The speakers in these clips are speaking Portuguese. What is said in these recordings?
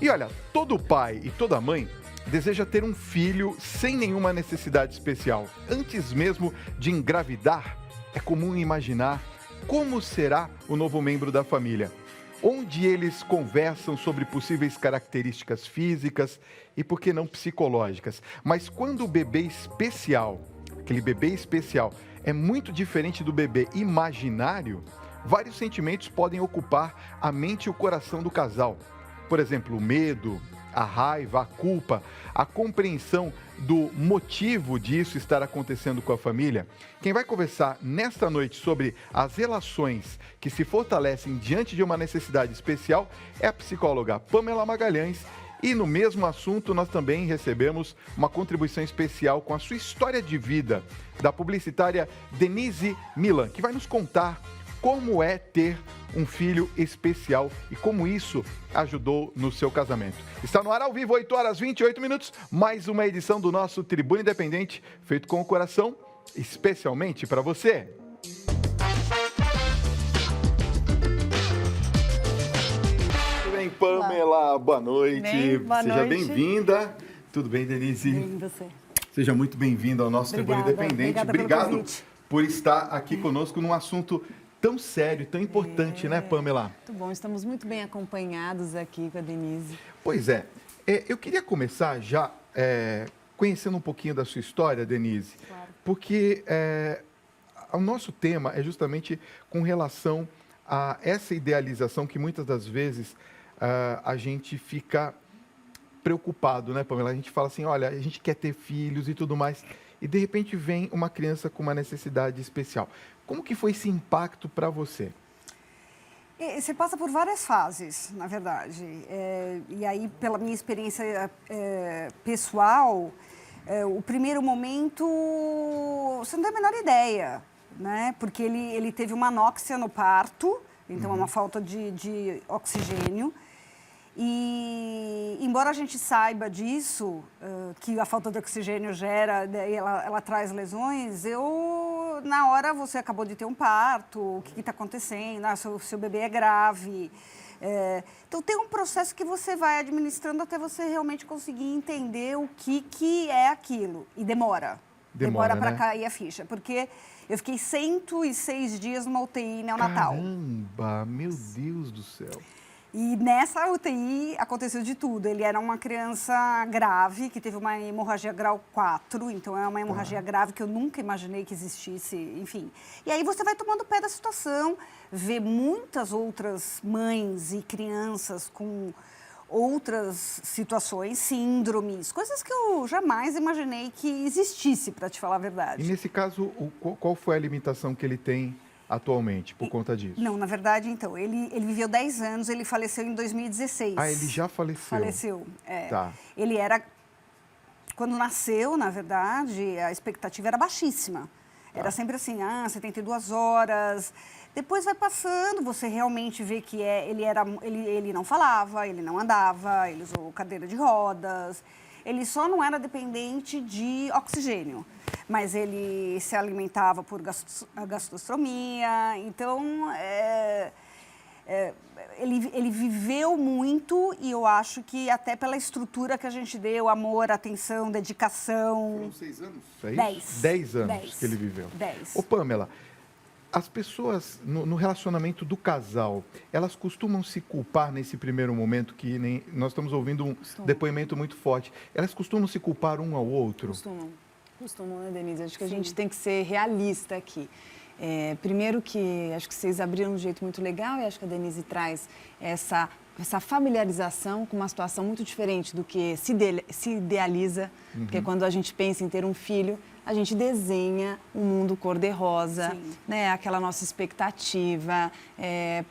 E olha, todo pai e toda mãe deseja ter um filho sem nenhuma necessidade especial. Antes mesmo de engravidar, é comum imaginar como será o novo membro da família, onde eles conversam sobre possíveis características físicas e, por que não, psicológicas. Mas quando o bebê especial, aquele bebê especial, é muito diferente do bebê imaginário, vários sentimentos podem ocupar a mente e o coração do casal. Por exemplo, o medo, a raiva, a culpa, a compreensão do motivo disso estar acontecendo com a família. Quem vai conversar nesta noite sobre as relações que se fortalecem diante de uma necessidade especial é a psicóloga Pamela Magalhães. E no mesmo assunto nós também recebemos uma contribuição especial com a sua história de vida da publicitária Denise Milan, que vai nos contar como é ter um filho especial e como isso ajudou no seu casamento. Está no ar ao vivo, 8h28, mais uma edição do nosso Tribuna Independente, feito com o coração, especialmente para você. Tudo bem, Pamela? Boa noite. Seja bem-vinda. Tudo bem, Denise? Bem, você. Seja muito bem-vinda ao nosso Tribuna Independente. Obrigado por estar aqui conosco num assunto tão sério, tão importante, né, Pamela? Muito bom, estamos muito bem acompanhados aqui com a Denise. Pois é, eu queria começar já conhecendo um pouquinho da sua história, Denise, Claro. Porque o nosso tema é justamente com relação a essa idealização que muitas das vezes a gente fica preocupado, né, Pamela? A gente fala assim, olha, a gente quer ter filhos e tudo mais, e de repente vem uma criança com uma necessidade especial. Como que foi esse impacto para você? Você passa por várias fases, na verdade. E aí, pela minha experiência pessoal, o primeiro momento, você não tem a menor ideia, né? Porque ele teve uma anóxia no parto, então é uma falta de oxigênio. E, embora a gente saiba disso, que a falta de oxigênio gera, ela traz lesões, na hora você acabou de ter um parto, o que está acontecendo, seu bebê é grave. Então, tem um processo que você vai administrando até você realmente conseguir entender o que é aquilo. E demora. Demora para cair a ficha, porque eu fiquei 106 dias numa UTI neonatal. Caramba, meu Deus do céu. E nessa UTI aconteceu de tudo. Ele era uma criança grave, que teve uma hemorragia grau 4, então é uma hemorragia grave que eu nunca imaginei que existisse, enfim. E aí você vai tomando pé da situação, vê muitas outras mães e crianças com outras situações, síndromes, coisas que eu jamais imaginei que existisse, para te falar a verdade. E nesse caso, qual foi a limitação que ele tem atualmente, por conta disso? Não, na verdade, então, ele viveu 10 anos, ele faleceu em 2016. Ah, ele já faleceu? Faleceu, Tá. Ele era, quando nasceu, na verdade, a expectativa era baixíssima. Era sempre assim, 72 horas. Depois vai passando, você realmente vê que ele não falava, ele não andava, ele usou cadeira de rodas. Ele só não era dependente de oxigênio, mas ele se alimentava por gastrostomia. Então, ele viveu muito e eu acho que até pela estrutura que a gente deu, amor, atenção, dedicação. Foram 6 anos? É isso? 10. 10 anos que ele viveu. 10. Ô, Pamela, as pessoas, no relacionamento do casal, elas costumam se culpar nesse primeiro momento, que nem nós estamos ouvindo um depoimento muito forte. Elas costumam se culpar um ao outro? Costumam, né, Denise? Acho que a gente tem que ser realista aqui. Primeiro que acho que vocês abriram um jeito muito legal e acho que a Denise traz essa familiarização com uma situação muito diferente do que se idealiza, porque quando a gente pensa em ter um filho, a gente desenha um mundo cor-de-rosa, né? Aquela nossa expectativa.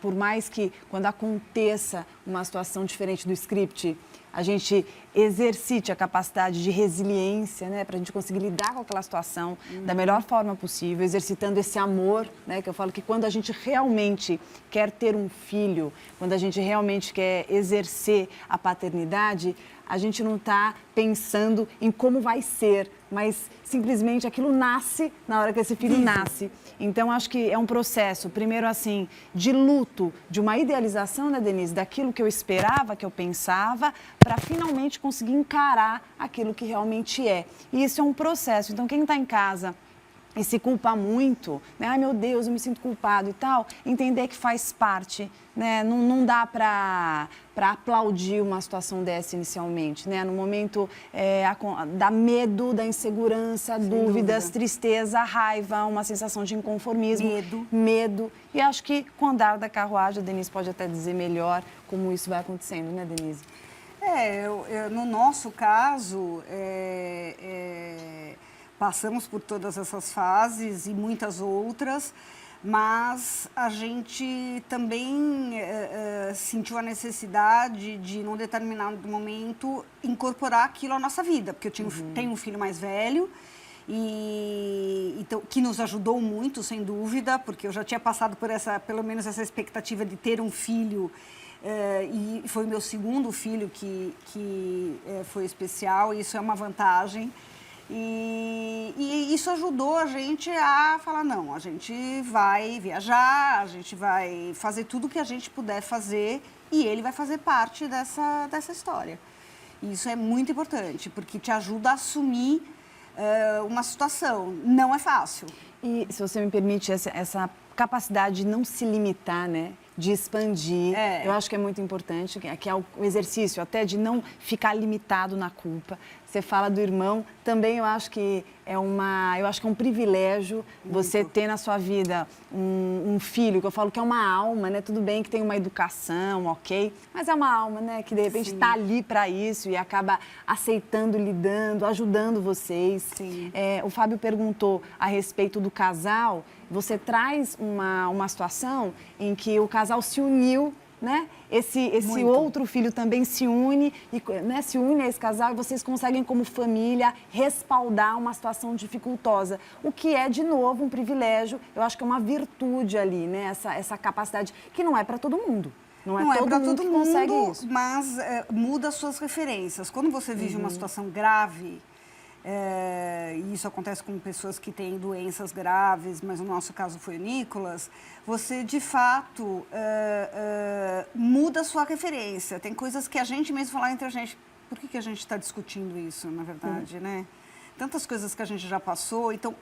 Por mais que, quando aconteça uma situação diferente do script, a gente exercite a capacidade de resiliência, né? Para a gente conseguir lidar com aquela situação da melhor forma possível, exercitando esse amor, né? Que eu falo que quando a gente realmente quer ter um filho, quando a gente realmente quer exercer a paternidade, a gente não está pensando em como vai ser, mas simplesmente aquilo nasce na hora que esse filho nasce. Então, acho que é um processo, primeiro assim, de luto, de uma idealização, né, Denise, daquilo que eu esperava, que eu pensava, para finalmente conseguir encarar aquilo que realmente é. E isso é um processo. Então, quem está em casa e se culpa muito, né? Ai, meu Deus, eu me sinto culpado e tal, entender que faz parte, né? Não dá para aplaudir uma situação dessa inicialmente, né? No momento dá medo, da insegurança, dúvidas, tristeza, raiva, uma sensação de inconformismo. Medo. E acho que com o andar da carruagem, a Denise pode até dizer melhor como isso vai acontecendo, né, Denise? No nosso caso, passamos por todas essas fases e muitas outras, mas a gente também sentiu a necessidade de, num determinado momento, incorporar aquilo à nossa vida, porque eu tenho um filho mais velho, então, que nos ajudou muito, sem dúvida, porque eu já tinha passado por pelo menos essa expectativa de ter um filho, e foi o meu segundo filho que foi especial, e isso é uma vantagem. E isso ajudou a gente a falar, não, a gente vai viajar, a gente vai fazer tudo o que a gente puder fazer e ele vai fazer parte dessa história. E isso é muito importante, porque te ajuda a assumir uma situação. Não é fácil. E, se você me permite, essa capacidade de não se limitar, né? De expandir, eu acho que é muito importante, que é o exercício até de não ficar limitado na culpa. Você fala do irmão, também eu acho que é um privilégio você ter na sua vida um filho, que eu falo que é uma alma, né? Tudo bem que tem uma educação, ok, mas é uma alma, né? Que de repente está ali para isso e acaba aceitando, lidando, ajudando vocês. O Fábio perguntou a respeito do casal. Você traz uma situação em que o casal se uniu, né? Esse outro filho também se une, né? Se une a esse casal e vocês conseguem, como família, respaldar uma situação dificultosa. O que é, de novo, um privilégio. Eu acho que é uma virtude ali, né? Essa capacidade, que não é para todo mundo. Não é todo mundo que consegue isso. Mas muda as suas referências. Quando você vive uma situação grave, e isso acontece com pessoas que têm doenças graves, mas no nosso caso foi o Nicolas, você de fato muda a sua referência. Tem coisas que a gente mesmo fala entre a gente, por que a gente está discutindo isso, na verdade, né? Tantas coisas que a gente já passou, então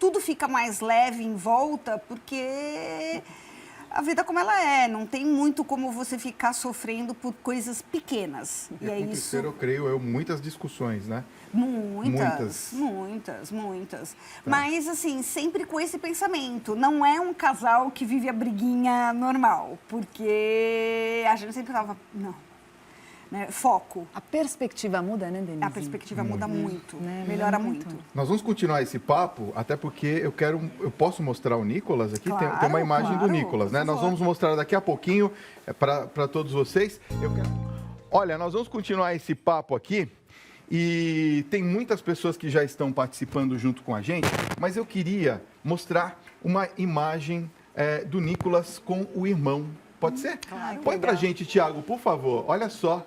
tudo fica mais leve em volta, porque a vida como ela é, não tem muito como você ficar sofrendo por coisas pequenas. E aconteceram, eu creio, muitas discussões, né? Muitas. Tá. Mas, assim, sempre com esse pensamento. Não é um casal que vive a briguinha normal, porque a gente sempre falava, não, né? Foco. A perspectiva muda, né, Denise? A perspectiva muda muito, melhora muito. Nós vamos continuar esse papo, até porque eu posso mostrar o Nicolas aqui? Claro, tem uma imagem do Nicolas, né? Nós vamos mostrar daqui a pouquinho para todos vocês. Olha, nós vamos continuar esse papo aqui. E tem muitas pessoas que já estão participando junto com a gente, mas eu queria mostrar uma imagem do Nicolas com o irmão. Pode ser? Claro. Põe pra gente, Thiago, por favor. Olha só.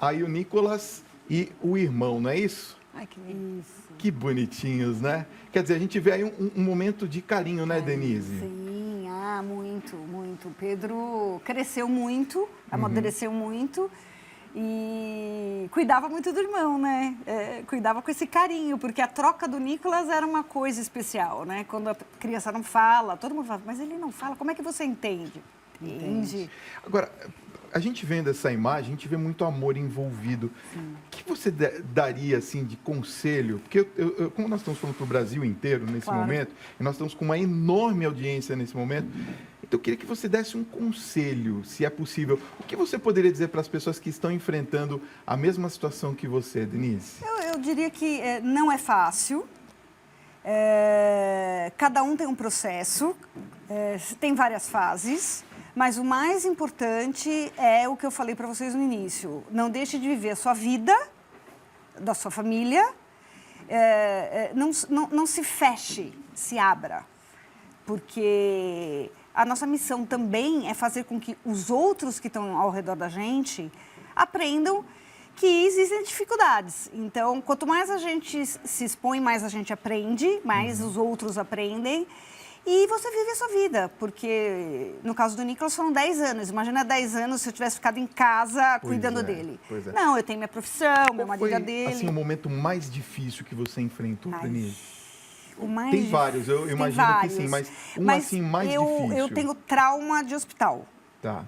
Aí o Nicolas e o irmão, não é isso? Ai, que lindo. Que bonitinhos, né? Quer dizer, a gente vê aí um momento de carinho, né, Denise? Sim, muito, muito. O Pedro cresceu muito, amadureceu muito. E cuidava muito do irmão, né? Cuidava com esse carinho, porque a troca do Nicolas era uma coisa especial, né? Quando a criança não fala, todo mundo fala, mas ele não fala, como é que você entende? Entende. Agora, a gente vendo essa imagem, a gente vê muito amor envolvido. O que você daria, assim, de conselho? Porque, como nós estamos falando para o Brasil inteiro nesse momento, e nós estamos com uma enorme audiência nesse momento, então eu queria que você desse um conselho, se é possível. O que você poderia dizer para as pessoas que estão enfrentando a mesma situação que você, Denise? Eu diria que não é fácil. Cada um tem um processo, tem várias fases. Mas o mais importante é o que eu falei para vocês no início. Não deixe de viver a sua vida, da sua família. Não se feche, se abra. Porque a nossa missão também é fazer com que os outros que estão ao redor da gente aprendam que existem dificuldades. Então, quanto mais a gente se expõe, mais a gente aprende, mais os outros aprendem. E você vive a sua vida, porque no caso do Nicolas foram 10 anos. Imagina 10 anos se eu tivesse ficado em casa cuidando dele. Pois é. Não, eu tenho minha profissão, meu marido é Foi, dele. assim, o momento mais difícil que você enfrentou, Denise? O mais Tem vários, eu tem imagino vários. que sim, mas assim mais eu, difícil. Eu tenho trauma de hospital. Tá.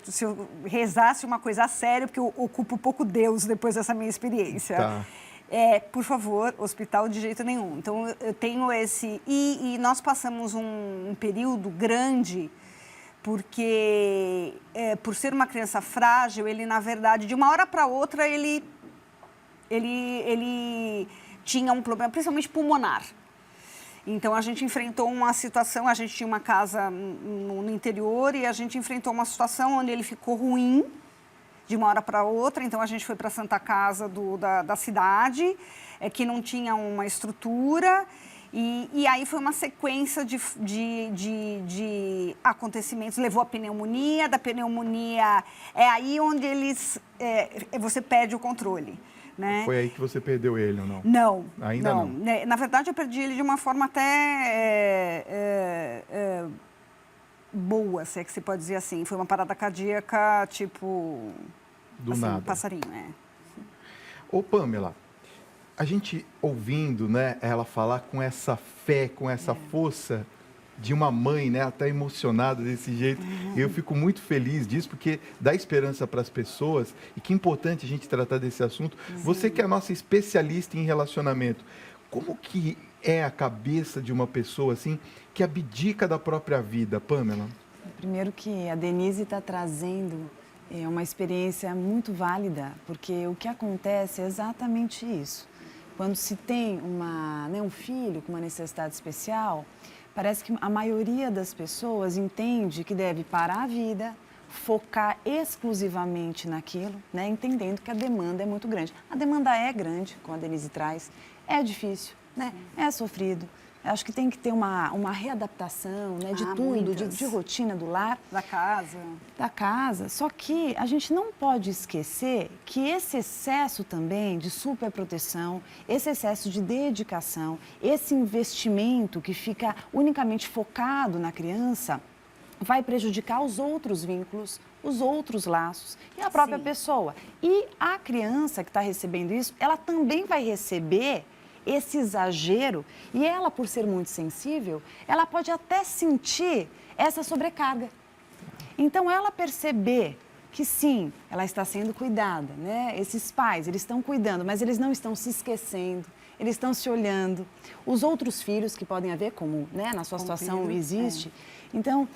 Se eu rezasse uma coisa a sério, porque eu ocupo pouco Deus depois dessa minha experiência. Tá. Por favor, hospital de jeito nenhum. Então, eu tenho esse... E nós passamos um período grande, porque, por ser uma criança frágil, ele, na verdade, de uma hora para outra, ele tinha um problema, principalmente pulmonar. Então, a gente enfrentou uma situação, a gente tinha uma casa no interior e a gente enfrentou uma situação onde ele ficou ruim, de uma hora para outra. Então, a gente foi para a Santa Casa da cidade, que não tinha uma estrutura. E aí foi uma sequência de acontecimentos. Levou à pneumonia, da pneumonia é aí onde você perde o controle. Né? Foi aí que você perdeu ele ou não? Não. Ainda não? Na verdade, eu perdi ele de uma forma até... boa, se é que se pode dizer assim. Foi uma parada cardíaca, tipo... Do assim, nada. Passarinho, Ô, Pamela, a gente ouvindo, né, ela falar com essa fé, com essa força de uma mãe, né, até emocionada desse jeito, eu fico muito feliz disso, porque dá esperança para as pessoas, e que importante a gente tratar desse assunto. Você que é a nossa especialista em relacionamento, como que é a cabeça de uma pessoa, assim, que abdica da própria vida, Pamela? Primeiro que a Denise está trazendo uma experiência muito válida, porque o que acontece é exatamente isso. Quando se tem um filho com uma necessidade especial, parece que a maioria das pessoas entende que deve parar a vida, focar exclusivamente naquilo, né, entendendo que a demanda é muito grande. A demanda é grande, como a Denise traz, é difícil, né, é sofrido. Acho que tem que ter uma readaptação, né, de tudo, de rotina do lar. Da casa. Da casa. Só que a gente não pode esquecer que esse excesso também de superproteção, esse excesso de dedicação, esse investimento que fica unicamente focado na criança, vai prejudicar os outros vínculos, os outros laços e a própria pessoa. E a criança que está recebendo isso, ela também vai receber esse exagero, e ela, por ser muito sensível, ela pode até sentir essa sobrecarga. Então, ela perceber que sim, ela está sendo cuidada, né? Esses pais, eles estão cuidando, mas eles não estão se esquecendo, eles estão se olhando. Os outros filhos que podem haver, como, né, na sua situação existe, então,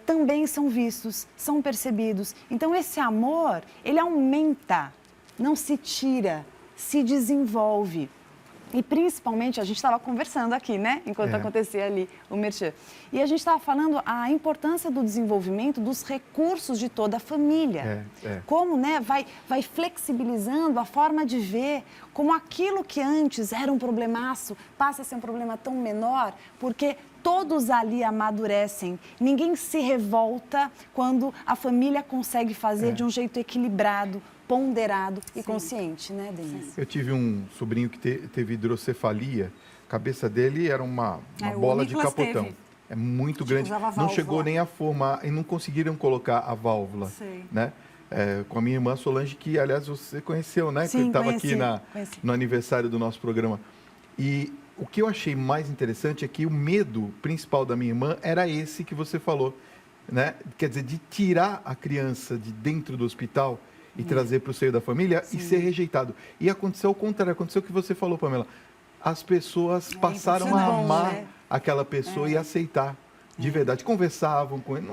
também são vistos, são percebidos. Então, esse amor, ele aumenta, não se tira, se desenvolve. E principalmente, a gente estava conversando aqui, né? Enquanto acontecia ali o merchan. E a gente estava falando a importância do desenvolvimento dos recursos de toda a família. Como, né, vai flexibilizando a forma de ver, como aquilo que antes era um problemaço passa a ser um problema tão menor, porque todos ali amadurecem. Ninguém se revolta quando a família consegue fazer de um jeito equilibrado, ponderado e consciente, né, Denise? Eu tive um sobrinho que teve hidrocefalia, a cabeça dele era uma bola de capotão. Teve. É muito grande, não chegou nem a formar e não conseguiram colocar a válvula, né? Com a minha irmã Solange, que aliás você conheceu, né? Sim, que estava conheci, aqui no aniversário do nosso programa. E o que eu achei mais interessante é que o medo principal da minha irmã era esse que você falou, né? Quer dizer, de tirar a criança de dentro do hospital e trazer para o seio da família e ser rejeitado. E aconteceu o contrário, aconteceu o que você falou, Pamela. As pessoas passaram a amar aquela pessoa e aceitar de verdade. Conversavam com ele,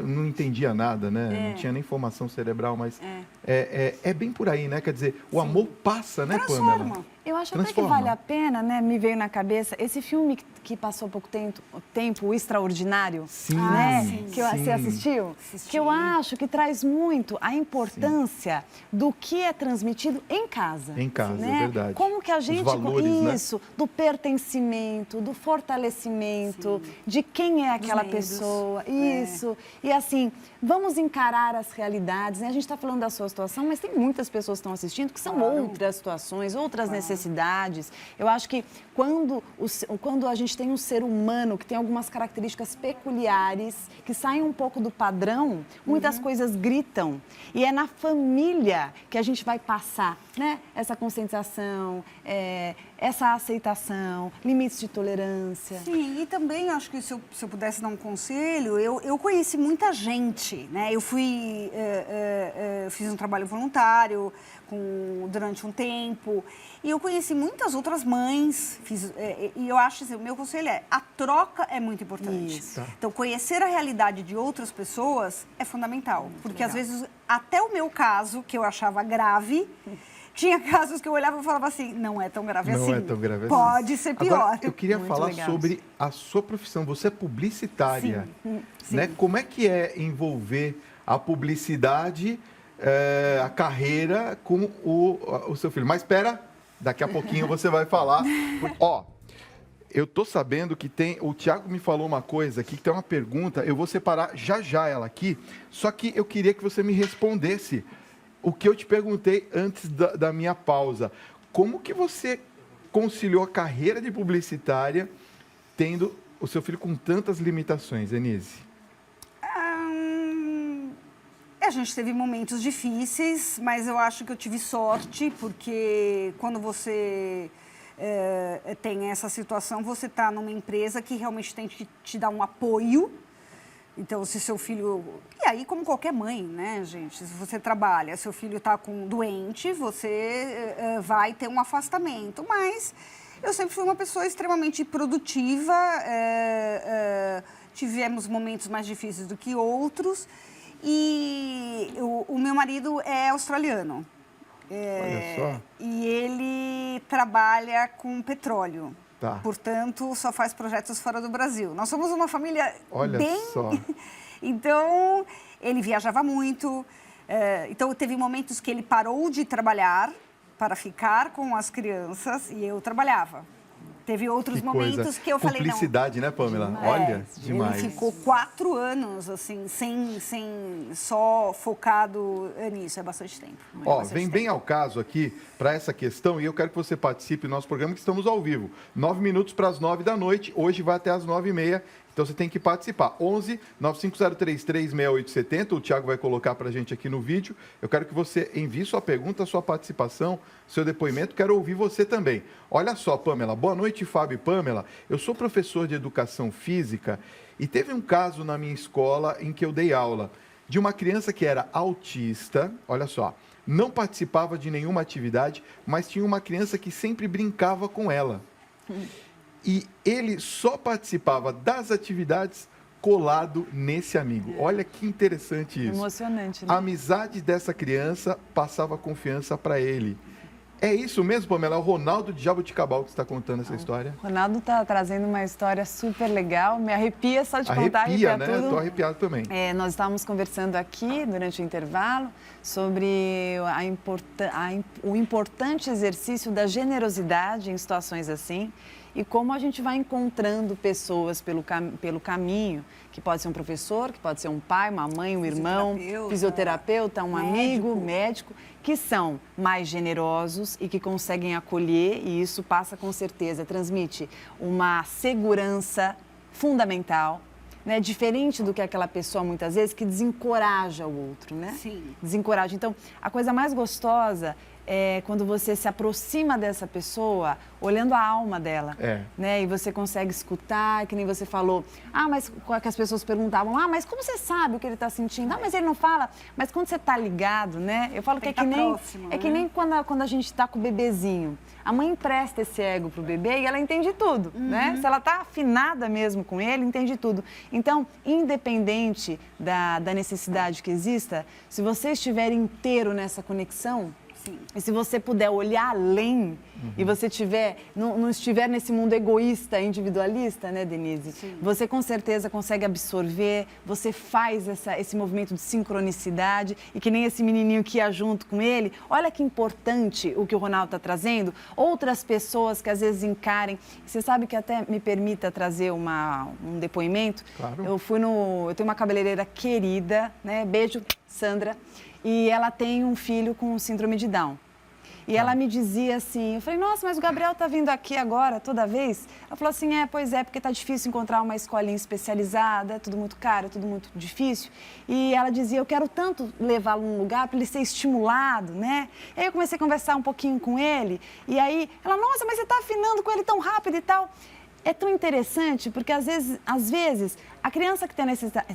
não entendia nada, né? Não tinha nem formação cerebral, mas é bem por aí, né? Quer dizer, o amor passa, né, Pamela? Eu acho até que vale a pena, né? Me veio na cabeça esse filme que passou há pouco tempo, O Extraordinário, né? Que você assistiu? Assisti. Que eu acho que traz muito a importância do que é transmitido em casa. Em casa, né? é verdade. Como que a gente... Os valores, isso, do pertencimento, do fortalecimento, de quem é aquela pessoa. Isso. E assim, vamos encarar as realidades, né? A gente está falando da sua situação, mas tem muitas pessoas que estão assistindo que são outras situações, outras necessidades. Eu acho que quando a gente tem um ser humano que tem algumas características peculiares, que saem um pouco do padrão, muitas coisas gritam. E é na família que a gente vai passar, né? Essa conscientização, essa aceitação, limites de tolerância. Sim, e também acho que se eu pudesse dar um conselho, eu conheci muita gente, né? Eu fiz um trabalho voluntário durante um tempo e eu conheci muitas outras mães. E eu acho que o meu conselho a troca é muito importante. Isso. Então, conhecer a realidade de outras pessoas é fundamental, porque às vezes até o meu caso, que eu achava grave, tinha casos que eu olhava e falava assim, não é tão grave assim. Não é tão grave assim. Pode ser pior. Agora, eu queria Muito falar legal sobre a sua profissão. Você é publicitária, Sim. né? Como é que é envolver a publicidade, a carreira com o seu filho? Mas espera, daqui a pouquinho você vai falar. Ó, eu tô sabendo que o Thiago me falou uma coisa aqui, que tem uma pergunta, eu vou separar já ela aqui, só que eu queria que você me respondesse o que eu te perguntei antes da minha pausa. Como que você conciliou a carreira de publicitária tendo o seu filho com tantas limitações, Denise? A gente teve momentos difíceis, mas eu acho que eu tive sorte, porque quando você tem essa situação, você está numa empresa que realmente tem que te dar um apoio. Então, se seu filho... E aí, como qualquer mãe, né, gente? Se você trabalha, seu filho está doente, você vai ter um afastamento. Mas eu sempre fui uma pessoa extremamente produtiva, tivemos momentos mais difíceis do que outros. E o meu marido é australiano. Olha só. E ele trabalha com petróleo. Tá. Portanto, só faz projetos fora do Brasil. Nós somos uma família Olha bem... só. Então, ele viajava muito. Então, teve momentos que ele parou de trabalhar para ficar com as crianças e eu trabalhava. Teve outros momentos que eu falei, não... Cumplicidade, né, Pamela? Olha, demais. Ele ficou 4 anos, assim, sem só focado nisso. É bastante tempo. Ó, vem bem ao caso aqui para essa questão e eu quero que você participe do nosso programa, que estamos ao vivo. 9 minutos para as 9 da noite, hoje vai até as 9h30. Então você tem que participar. 11 95033 6870. O Thiago vai colocar para a gente aqui no vídeo. Eu quero que você envie sua pergunta, sua participação, seu depoimento. Quero ouvir você também. Olha só, Pamela. Boa noite, Fábio e Pamela. Eu sou professor de educação física e teve um caso na minha escola em que eu dei aula de uma criança que era autista. Olha só. Não participava de nenhuma atividade, mas tinha uma criança que sempre brincava com ela. E ele só participava das atividades colado nesse amigo. Olha que interessante isso. Emocionante, né? A amizade dessa criança passava confiança para ele. É isso mesmo, Pamela? É o Ronaldo de Jaboticabal que está contando essa história. O Ronaldo está trazendo uma história super legal. Me arrepia só de contar. Arrepia, né? Tudo. Estou arrepiado também. Nós estávamos conversando aqui, durante o intervalo, sobre o importante exercício da generosidade em situações assim e como a gente vai encontrando pessoas pelo caminho, que pode ser um professor, que pode ser um pai, uma mãe, um irmão, fisioterapeuta, um amigo, médico, que são mais generosos e que conseguem acolher, e isso passa com certeza, transmite uma segurança fundamental, né? Diferente do que aquela pessoa, muitas vezes, que desencoraja o outro, né? Sim. Desencoraja. Então, a coisa mais gostosa é quando você se aproxima dessa pessoa olhando a alma dela, né? E você consegue escutar, que nem você falou. Mas que as pessoas perguntavam, mas como você sabe o que ele está sentindo? Mas ele não fala. Mas quando você está ligado, né? Eu falo que é que nem, próximo, que nem quando a gente está com o bebezinho. A mãe empresta esse ego pro bebê e ela entende tudo, né? Se ela está afinada mesmo com ele, entende tudo. Então, independente da necessidade que exista, se você estiver inteiro nessa conexão, Sim. E se você puder olhar além e você não estiver nesse mundo egoísta, individualista, né, Denise? Sim. Você com certeza consegue absorver, você faz esse movimento de sincronicidade e que nem esse menininho que ia junto com ele. Olha que importante o que o Ronaldo está trazendo. Outras pessoas que às vezes encarem. Você sabe que até me permita trazer um depoimento? Claro. Eu tenho uma cabeleireira querida, né? Beijo, Sandra. E ela tem um filho com síndrome de Down. E ela me dizia assim, eu falei, nossa, mas o Gabriel tá vindo aqui agora, toda vez? Ela falou assim, pois é, porque tá difícil encontrar uma escolinha especializada, é tudo muito caro, é tudo muito difícil. E ela dizia, eu quero tanto levá-lo num lugar para ele ser estimulado, né? E aí eu comecei a conversar um pouquinho com ele, e aí ela, nossa, mas você tá afinando com ele tão rápido e tal. É tão interessante, porque às vezes a criança que tem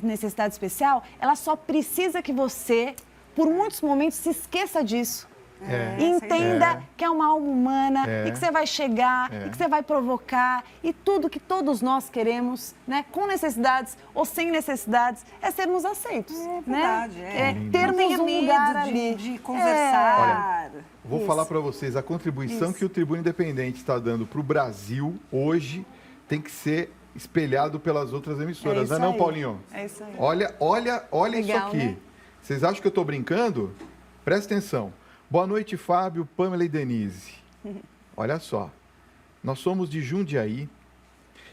necessidade especial, ela só precisa que você, por muitos momentos, se esqueça disso. Entenda que é uma alma humana e que você vai chegar e que você vai provocar e tudo que todos nós queremos, né, com necessidades ou sem necessidades, é sermos aceitos, verdade, né? Termos um lugar ali de conversar. Olha, vou falar para vocês, a contribuição que o Tribuna Independente está dando para o Brasil hoje tem que ser espelhado pelas outras emissoras, não é não, Paulinho? É isso aí. Olha Legal, isso aqui. né? Vocês acham que eu estou brincando? Presta atenção. Boa noite, Fábio, Pamela e Denise. Olha só, nós somos de Jundiaí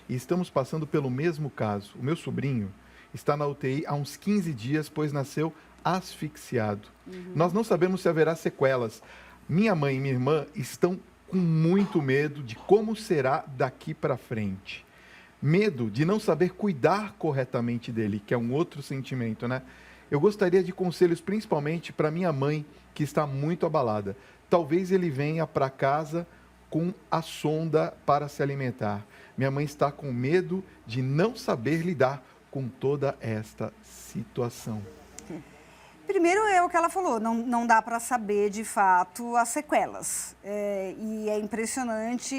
e estamos passando pelo mesmo caso. O meu sobrinho está na UTI há uns 15 dias, pois nasceu asfixiado. Nós não sabemos se haverá sequelas. Minha mãe e minha irmã estão com muito medo de como será daqui para frente. Medo de não saber cuidar corretamente dele, que é um outro sentimento, né? Eu gostaria de conselhos principalmente para minha mãe, que está muito abalada. Talvez ele venha para casa com a sonda para se alimentar. Minha mãe está com medo de não saber lidar com toda esta situação. Primeiro é o que ela falou, não dá para saber de fato as sequelas. E é impressionante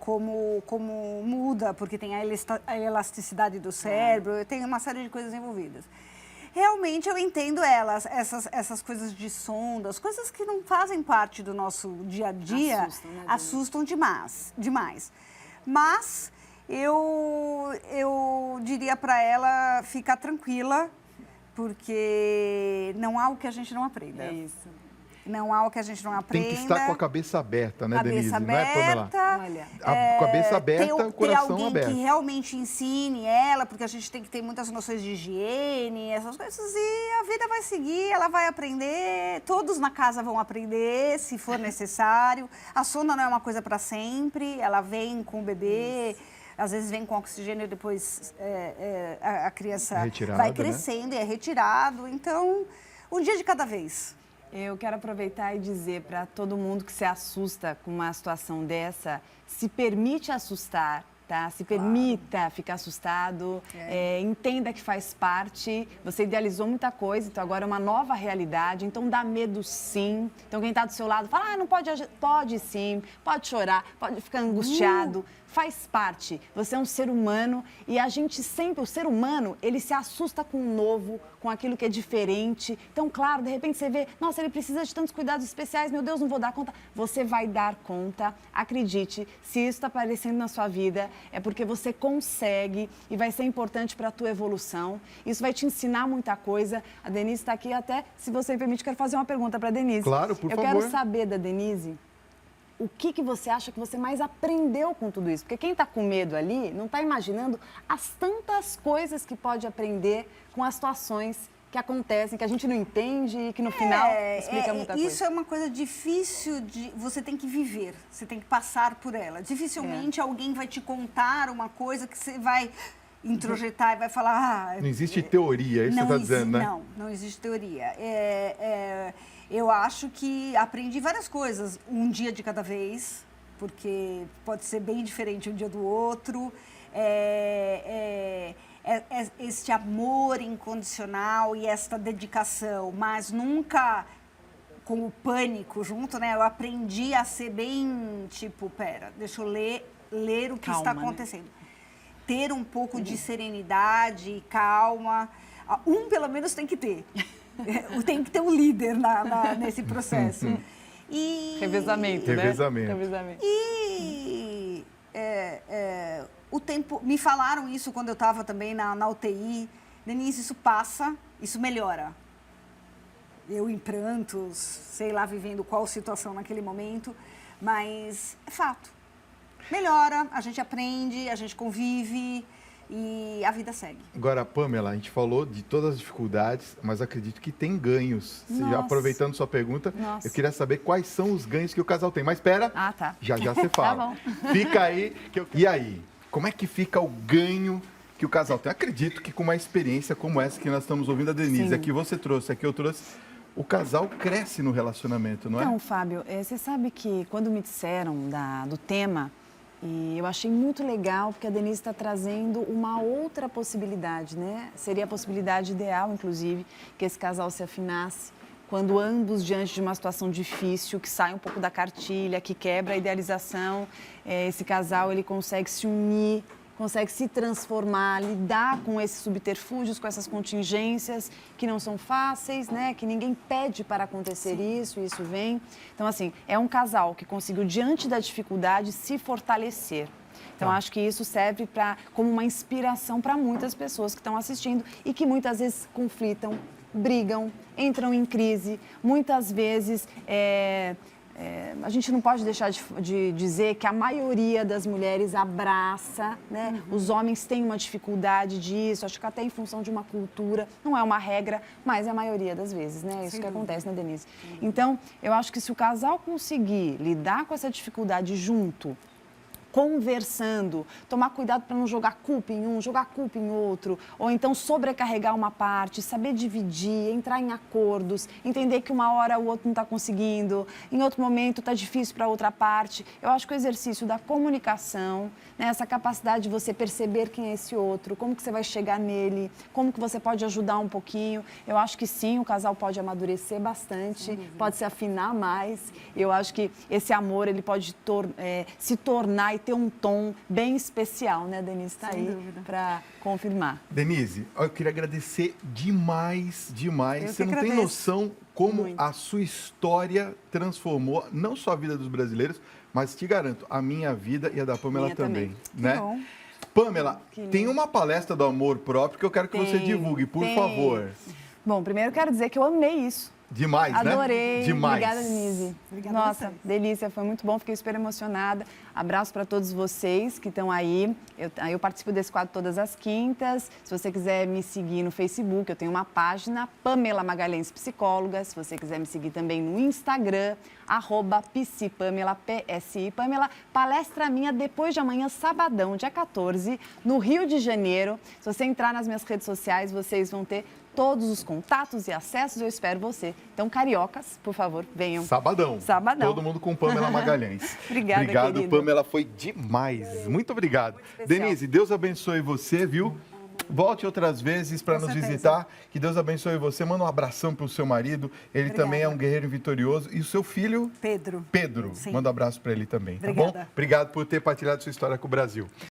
como muda, porque tem a elasticidade do cérebro, tem uma série de coisas envolvidas. Realmente eu entendo essas coisas de sondas, coisas que não fazem parte do nosso dia a dia, assustam demais. Mas eu diria para ela ficar tranquila, porque não há o que a gente não aprenda. É isso. Não há o que a gente não aprenda. Tem que estar com a cabeça aberta, né, Denise? Cabeça Não é, Pamela? Olha, A cabeça aberta, o coração ter alguém aberto. que realmente ensine ela, porque a gente tem que ter muitas noções de higiene, essas coisas, e a vida vai seguir, ela vai aprender, todos na casa vão aprender, se for necessário. A sonda não é uma coisa para sempre, ela vem com o bebê, às vezes vem com oxigênio e depois a criança vai crescendo, né? E é retirado. Então, um dia de cada vez. Eu quero aproveitar e dizer para todo mundo que se assusta com uma situação dessa, se permite assustar, tá? Se permita ficar assustado, entenda que faz parte, você idealizou muita coisa, então agora é uma nova realidade, então dá medo sim. Então quem está do seu lado fala, não pode, pode sim, pode chorar, pode ficar angustiado. Faz parte, você é um ser humano e a gente sempre, o ser humano, ele se assusta com o novo, com aquilo que é diferente. Então, claro, de repente você vê, nossa, ele precisa de tantos cuidados especiais, meu Deus, não vou dar conta. Você vai dar conta, acredite, se isso está aparecendo na sua vida, é porque você consegue e vai ser importante para a tua evolução. Isso vai te ensinar muita coisa. A Denise está aqui até, se você me permite, quero fazer uma pergunta para a Denise. Claro, por favor. Eu quero saber da Denise, o que você acha que você mais aprendeu com tudo isso? Porque quem está com medo ali não está imaginando as tantas coisas que pode aprender com as situações que acontecem, que a gente não entende e que no final explica muita coisa. Isso é uma coisa difícil você tem que viver, você tem que passar por ela. Dificilmente alguém vai te contar uma coisa que você vai introjetar e vai falar... Não existe teoria, é isso que você está dizendo, né? Não existe teoria. Eu acho que aprendi várias coisas, um dia de cada vez, porque pode ser bem diferente um dia do outro. Este amor incondicional e esta dedicação, mas nunca com o pânico junto, né? Eu aprendi a ser bem, tipo, deixa eu ler o que está acontecendo. Né? Ter um pouco de serenidade e calma. Pelo menos tem que ter. Tem que ter um líder nesse processo. E... Revezamento, né? Revezamento. Revezamento. E o tempo... Me falaram isso quando eu estava também na UTI. Denise, isso passa, isso melhora. Eu em prantos, sei lá, vivendo qual situação naquele momento, mas é fato. Melhora, a gente aprende, a gente convive e a vida segue. Agora, Pamela, a gente falou de todas as dificuldades, mas acredito que tem ganhos. Nossa. Aproveitando sua pergunta, Nossa. eu queria saber quais são os ganhos que o casal tem. Mas espera, Ah, tá. já você fala. Tá bom. Fica aí. E aí, como é que fica o ganho que o casal tem? Acredito que com uma experiência como essa que nós estamos ouvindo a Denise, Sim. aqui você trouxe, aqui eu trouxe, o casal cresce no relacionamento, não é? Então, Fábio, você sabe que quando me disseram do tema, e eu achei muito legal, porque a Denise está trazendo uma outra possibilidade, né? Seria a possibilidade ideal, inclusive, que esse casal se afinasse quando ambos, diante de uma situação difícil, que sai um pouco da cartilha, que quebra a idealização, esse casal ele consegue se unir, consegue se transformar, lidar com esses subterfúgios, com essas contingências que não são fáceis, né? Que ninguém pede para acontecer isso, e isso vem. Então, assim, é um casal que conseguiu, diante da dificuldade, se fortalecer. Então, acho que isso serve como uma inspiração para muitas pessoas que estão assistindo e que muitas vezes conflitam, brigam, entram em crise, muitas vezes... a gente não pode deixar de dizer que a maioria das mulheres abraça, né? Os homens têm uma dificuldade disso, acho que até em função de uma cultura, não é uma regra, mas é a maioria das vezes, né? Isso que acontece, né, Denise? Então, eu acho que se o casal conseguir lidar com essa dificuldade junto, conversando, tomar cuidado para não jogar culpa em um, jogar culpa em outro, ou então sobrecarregar uma parte, saber dividir, entrar em acordos, entender que uma hora o outro não está conseguindo, em outro momento está difícil para outra parte. Eu acho que o exercício da comunicação, né, essa capacidade de você perceber quem é esse outro, como que você vai chegar nele, como que você pode ajudar um pouquinho, eu acho que sim, o casal pode amadurecer bastante, pode se afinar mais. Eu acho que esse amor ele pode se tornar e ter um tom bem especial, né, Denise? Está aí para confirmar. Denise, eu queria agradecer demais. Você não tem noção como a sua história transformou não só a vida dos brasileiros, mas te garanto, a minha vida e a da Pamela Minha também. Que Né? bom. Pamela, tem uma palestra do amor próprio que eu quero que você divulgue, por favor. Bom, primeiro quero dizer que eu amei isso. Demais, né? Adorei. Demais. Obrigada, Denise. Obrigada a Nossa, vocês. delícia, foi muito bom, fiquei super emocionada. Abraço para todos vocês que estão aí. Eu participo desse quadro todas as quintas. Se você quiser me seguir no Facebook, eu tenho uma página, Pamela Magalhães Psicóloga. Se você quiser me seguir também no Instagram, @psipamela, PSI Pamela. Palestra minha depois de amanhã, sabadão, dia 14, no Rio de Janeiro. Se você entrar nas minhas redes sociais, vocês vão ter todos os contatos e acessos, eu espero você. Então, cariocas, por favor, venham. Sabadão. Sabadão. Todo mundo com Pamela Magalhães. Obrigada, Obrigado, querido. Pamela, foi demais. Muito obrigado. especial. Denise, Deus abençoe você, viu? Volte outras vezes para nos certeza. visitar. Que Deus abençoe você. Manda um abração para o seu marido. Ele Obrigada. também é um guerreiro vitorioso. E o seu filho, Pedro. Pedro. Sim. Manda um abraço para ele também, tá bom? Obrigada. Obrigado por ter partilhado sua história com o Brasil.